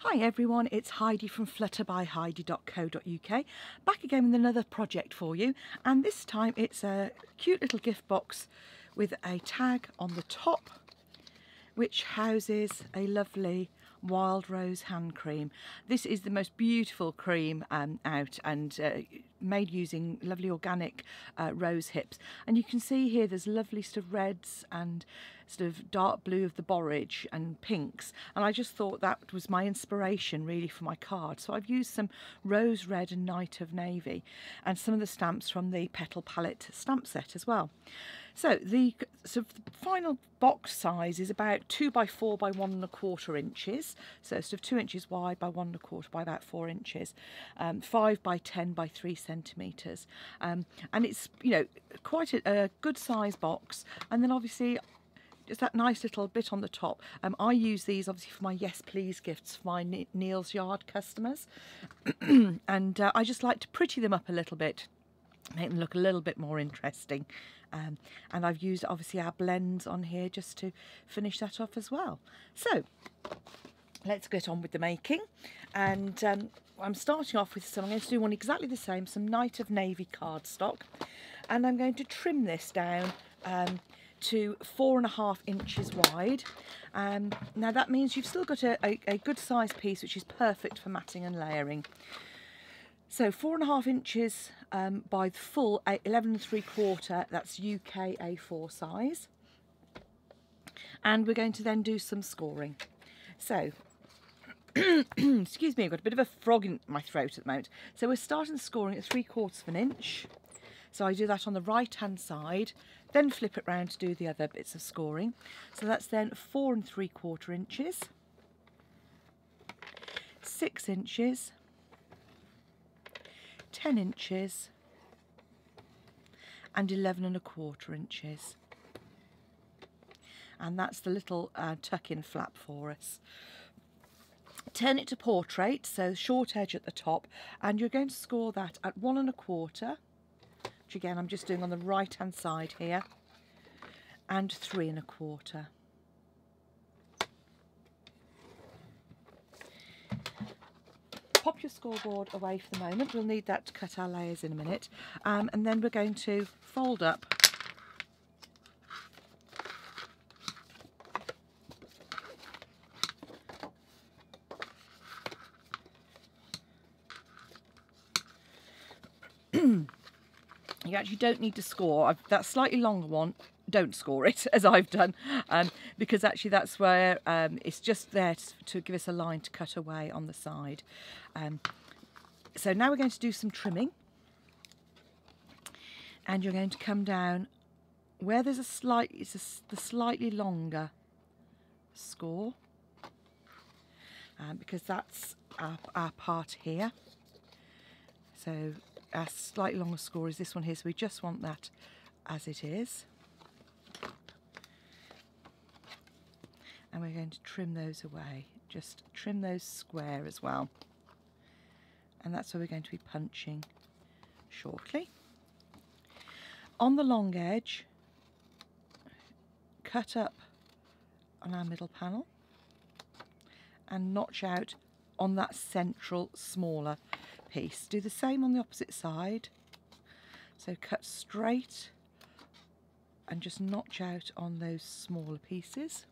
Hi everyone, it's Heidi from flutterbyheidi.co.uk, back again with another project for you, and this time it's a cute little gift box with a tag on the top which houses a lovely wild rose hand cream. This is the most beautiful cream out, and made using lovely organic rose hips, and you can see here there's lovely sort of reds and sort of dark blue of the borage and pinks, and I just thought that was my inspiration really for my card. So I've used some rose red and night of navy and some of the stamps from the Petal Palette stamp set as well. So the sort of final box size is about 2 by 4 by 1 1/4 inches, so sort of 2 inches wide by 1 1/4 by about 4 inches, 5 by 10 by 3 centimetres, and it's, you know, quite a good size box. And then obviously just that nice little bit on the top. I use these obviously for my Yes Please gifts for my Neil's Yard customers, and I just like to pretty them up a little bit, make them look a little bit more interesting. And I've used obviously our blends on here just to finish that off as well. So let's get on with the making, and I'm starting off with some, I'm going to do one exactly the same, some Night of Navy cardstock, and I'm going to trim this down to 4.5 inches wide. Now that means you've still got a good size piece which is perfect for matting and layering. So 4.5 inches by the full 11 3/4, that's UK A4 size. And we're going to then do some scoring. So, excuse me, I've got a bit of a frog in my throat at the moment. So we're starting scoring at 3/4 inch. So I do that on the right hand side, then flip it round to do the other bits of scoring. So that's then 4 3/4 inches, 6 inches, 10 inches and 11 1/4 inches, and that's the little tuck-in flap for us. Turn it to portrait, so short edge at the top, and you're going to score that at 1 1/4, which again I'm just doing on the right hand side here, and 3 1/4. Pop your scoreboard away for the moment, we'll need that to cut our layers in a minute, and then we're going to fold up you actually don't need to score. That slightly longer one, don't score it as I've done, because actually that's where it's just there to give us a line to cut away on the side. So now we're going to do some trimming, and you're going to come down where there's the slightly longer score, because that's our part here. So our slightly longer score is this one here, so we just want that as it is. And we're going to trim those away, just trim those square as well. And that's where we're going to be punching shortly. On the long edge, cut up on our middle panel and notch out on that central smaller piece. Do the same on the opposite side, so cut straight and just notch out on those smaller pieces.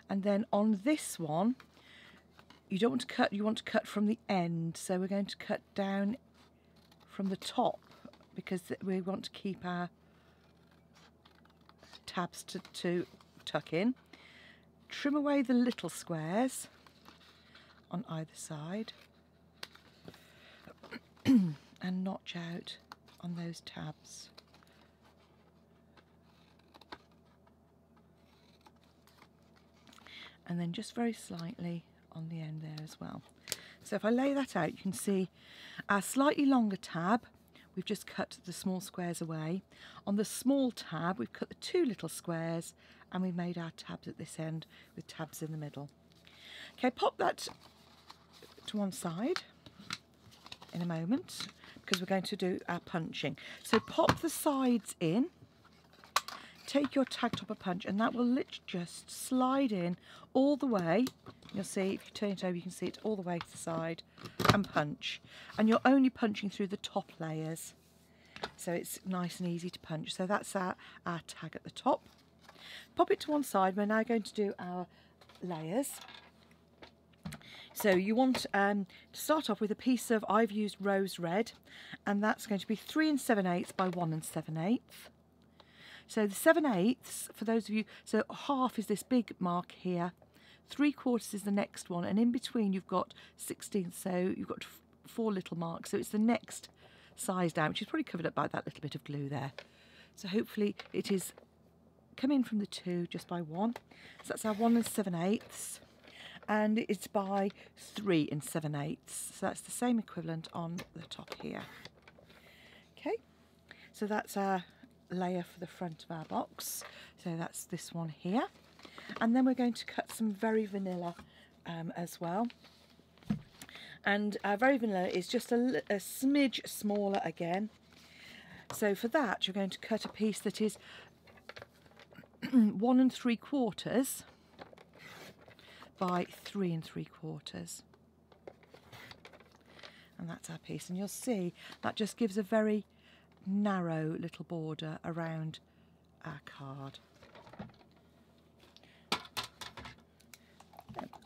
And then on this one, you don't want to cut, you want to cut from the end, so we're going to cut down from the top because we want to keep our tabs to tuck in. Trim away the little squares on either side and notch out on those tabs. And then just very slightly on the end there as well. So if I lay that out, you can see our slightly longer tab, we've just cut the small squares away. On the small tab, we've cut the 2 little squares, and we've made our tabs at this end with tabs in the middle. Okay, pop that to one side in a moment because we're going to do our punching. So pop the sides in, take your tag topper punch, and that will literally just slide in all the way. You'll see, if you turn it over, you can see it all the way to the side, and punch. And you're only punching through the top layers, so it's nice and easy to punch. So that's our tag at the top. Pop it to one side. We're now going to do our layers. So you want to start off with a piece of, I've used rose red, and that's going to be 3 7/8 by 1 7/8. So the 7/8, for those of you, so half is this big mark here, 3/4 is the next one, and in between you've got 16, so you've got 4 little marks. So it's the next size down, which is probably covered up by that little bit of glue there. So hopefully it is coming from the 2 just by 1. So that's our 1 7/8. And it's by 3 7/8. So that's the same equivalent on the top here. Okay, so that's our layer for the front of our box. So that's this one here. And then we're going to cut some very vanilla as well. And our very vanilla is just a smidge smaller again. So for that, you're going to cut a piece that is 1 3/4 by 3 3/4, and that's our piece. And you'll see that just gives a very narrow little border around our card.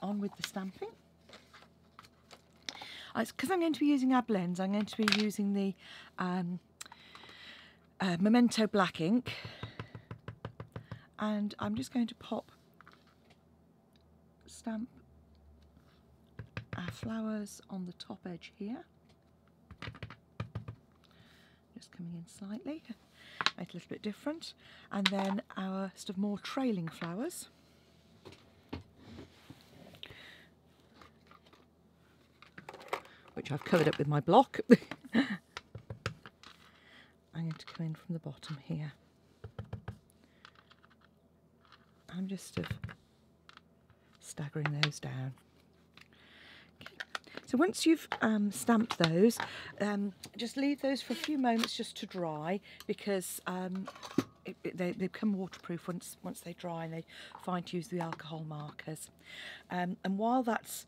On with the stamping. Because I'm going to be using our blends, I'm going to be using the Memento black ink, and I'm just going to stamp our flowers on the top edge here, just coming in slightly, make it a little bit different, and then our sort of more trailing flowers, which I've covered up with my block. I'm going to come in from the bottom here. I'm just sort of staggering those down. Okay. So once you've stamped those, just leave those for a few moments just to dry, because they become waterproof once they dry, and they fine to use the alcohol markers. And while that's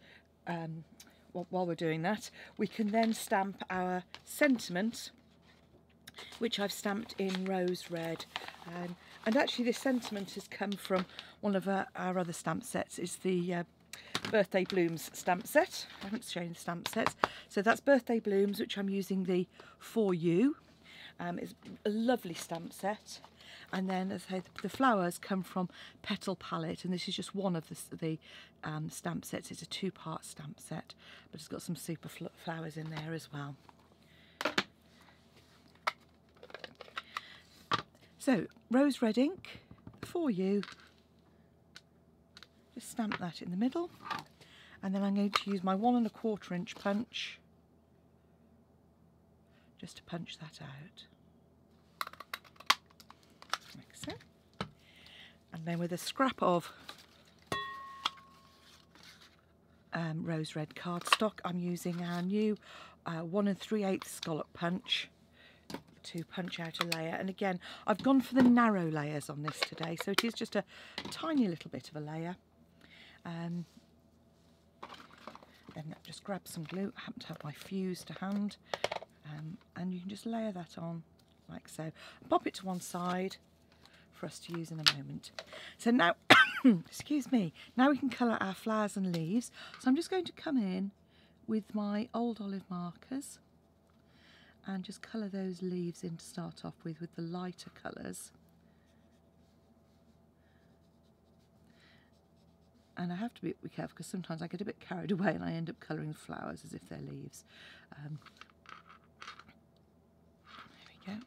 while we're doing that, we can then stamp our sentiment, which I've stamped in rose red. And actually this sentiment has come from one of our other stamp sets. It's the Birthday Blooms stamp set. I haven't shown the stamp sets. So that's Birthday Blooms, which I'm using the For You. It's a lovely stamp set. And then, as I say, the flowers come from Petal Palette, and this is just one of the stamp sets. It's a 2-part stamp set, but it's got some super flowers in there as well. So, rose red ink, For You. Just stamp that in the middle, and then I'm going to use my 1 1/4 inch punch just to punch that out. Like so. And then with a scrap of rose red cardstock, I'm using our new 1 3/8 scallop punch to punch out a layer. And again, I've gone for the narrow layers on this today, so it is just a tiny little bit of a layer. Then just grab some glue. I happen to have my fuse to hand, and you can just layer that on like so. Pop it to one side for us to use in a moment. So now, excuse me, now we can colour our flowers and leaves. So I'm just going to come in with my old olive markers and just colour those leaves in to start off with the lighter colours. And I have to be careful, because sometimes I get a bit carried away and I end up colouring the flowers as if they're leaves. There we go.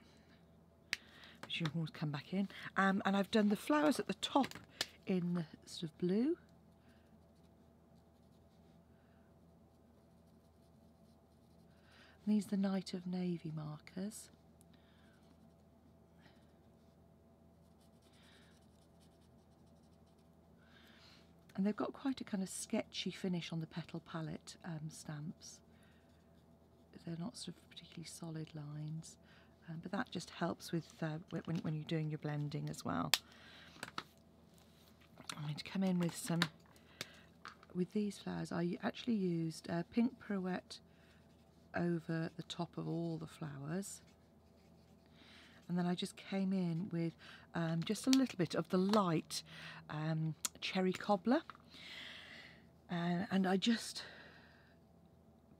But you can always come back in. And I've done the flowers at the top in the sort of blue. And these are the Night of Navy markers. And they've got quite a kind of sketchy finish on the Petal Palette stamps. They're not sort of particularly solid lines. but that just helps with when you're doing your blending as well. I'm going to come in with these flowers. I actually used pink pirouette over the top of all the flowers, and then I just came in with just a little bit of the light cherry cobbler, and I just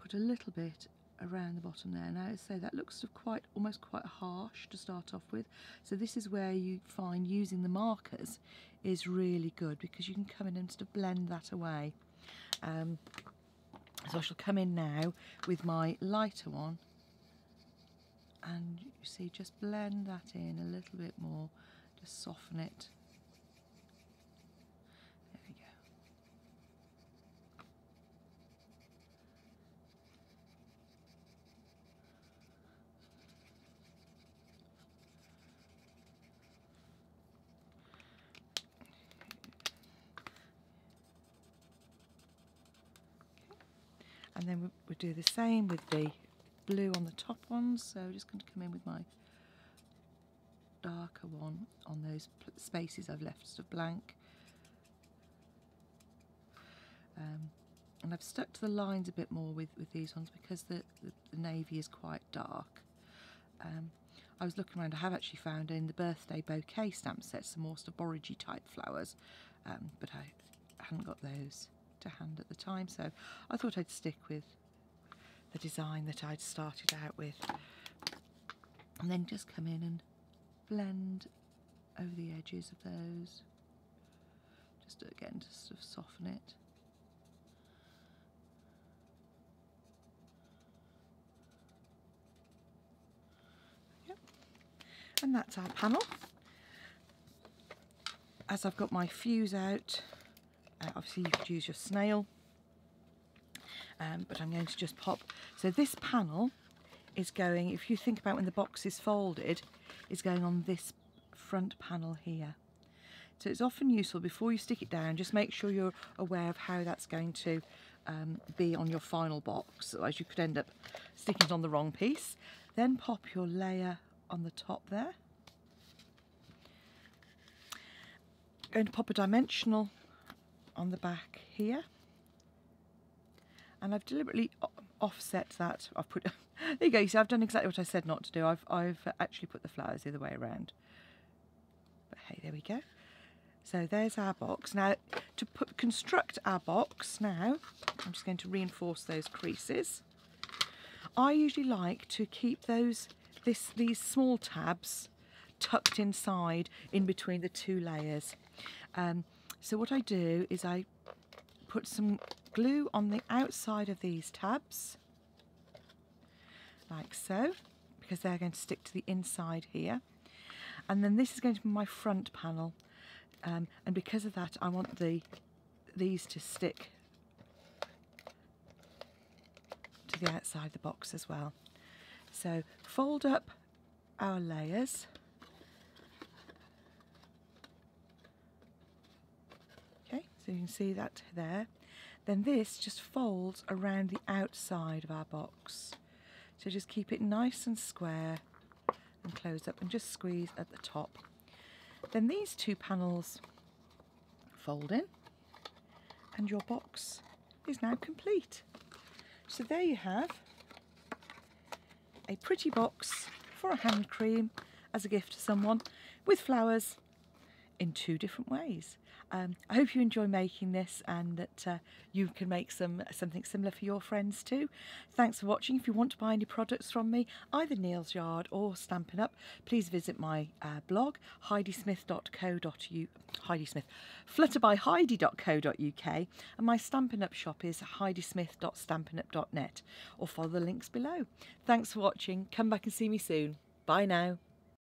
put a little bit around the bottom there. Now, so that looks sort of almost quite harsh to start off with, so this is where you find using the markers is really good, because you can come in and sort of blend that away. So I shall come in now with my lighter one, and you see, just blend that in a little bit more, just soften it. There we go. And then we'll do the same with the blue on the top ones, so I'm just going to come in with my darker one on those spaces I've left sort of blank. And I've stuck to the lines a bit more with these ones, because the navy is quite dark. I was looking around, I have actually found in the birthday bouquet stamp set some more sort of borage type flowers, but I hadn't got those to hand at the time, so I thought I'd stick with the design that I'd started out with, and then just come in and blend over the edges of those, just again to sort of soften it. Yep. And that's our panel. As I've got my fuse out, obviously you could use your snail, but I'm going to just pop. So this panel is going, if you think about when the box is folded, is going on this front panel here. So it's often useful, before you stick it down, just make sure you're aware of how that's going to be on your final box, otherwise you could end up sticking it on the wrong piece. Then pop your layer on the top there. Going to pop a dimensional on the back here, and I've deliberately offset that. I've put there you go. You see, I've done exactly what I said not to do. I've actually put the flowers the other way around. But hey, there we go. So there's our box. Now to construct our box, now I'm just going to reinforce those creases. I usually like to keep these small tabs tucked inside, in between the two layers. So what I do is I put some glue on the outside of these tabs, like so, because they're going to stick to the inside here. And then this is going to be my front panel, and because of that I want these to stick to the outside of the box as well. So fold up our layers. Okay, so you can see that there. Then this just folds around the outside of our box. So just keep it nice and square and close up, and just squeeze at the top. Then these two panels fold in, and your box is now complete. So there you have a pretty box for a hand cream as a gift to someone, with flowers in two different ways. I hope you enjoy making this, and that you can make something similar for your friends too. Thanks for watching. If you want to buy any products from me, either Neil's Yard or Stampin' Up, please visit my blog, flutterbyheidi.co.uk, and my Stampin' Up shop is heidismith.stampinup.net, or follow the links below. Thanks for watching. Come back and see me soon. Bye now.